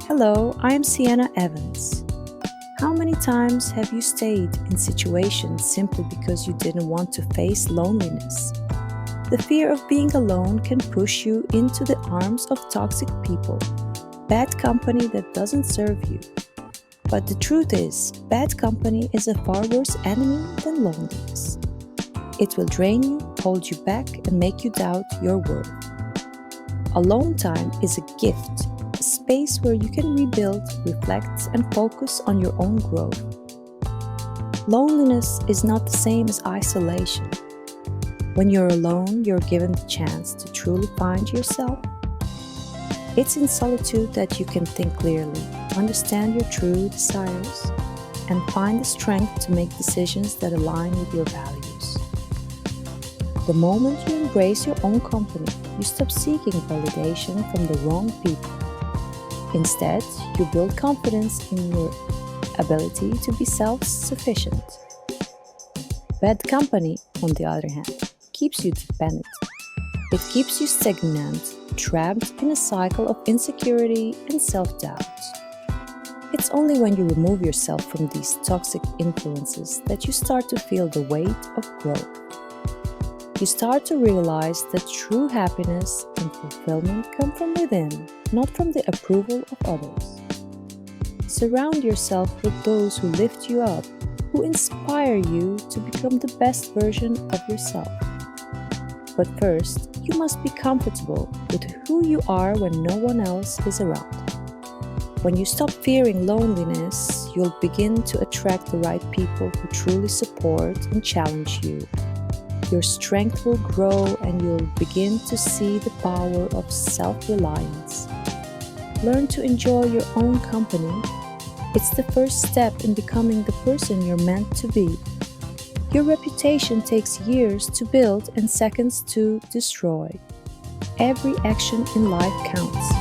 Hello, I am Sienna Evans. How many times have you stayed in situations simply because you didn't want to face loneliness? The fear of being alone can push you into the arms of toxic people, bad company that doesn't serve you. But the truth is, bad company is a far worse enemy than loneliness. It will drain you, hold you back, and make you doubt your worth. Alone time is a gift, a space where you can rebuild, reflect, and focus on your own growth. Loneliness is not the same as isolation. When you're alone, you're given the chance to truly find yourself. It's in solitude that you can think clearly, understand your true desires, and find the strength to make decisions that align with your values. The moment you embrace your own company, you stop seeking validation from the wrong people. Instead, you build confidence in your ability to be self-sufficient. Bad company, on the other hand, keeps you dependent. It keeps you stagnant, trapped in a cycle of insecurity and self-doubt. It's only when you remove yourself from these toxic influences that you start to feel the weight of growth. You start to realize that true happiness and fulfillment come from within, not from the approval of others. Surround yourself with those who lift you up, who inspire you to become the best version of yourself. But first, you must be comfortable with who you are when no one else is around. When you stop fearing loneliness, you'll begin to attract the right people who truly support and challenge you. Your strength will grow and you'll begin to see the power of self-reliance. Learn to enjoy your own company. It's the first step in becoming the person you're meant to be. Your reputation takes years to build and seconds to destroy. Every action in life counts.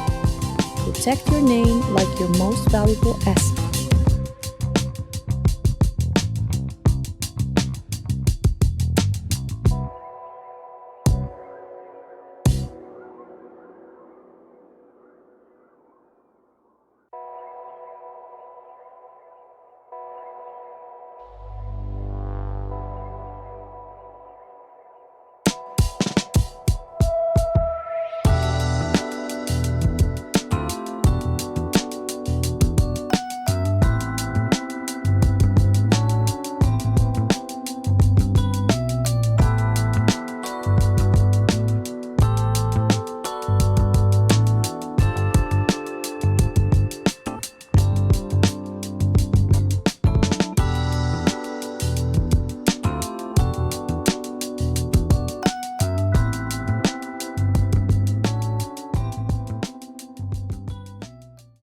Protect your name like your most valuable asset.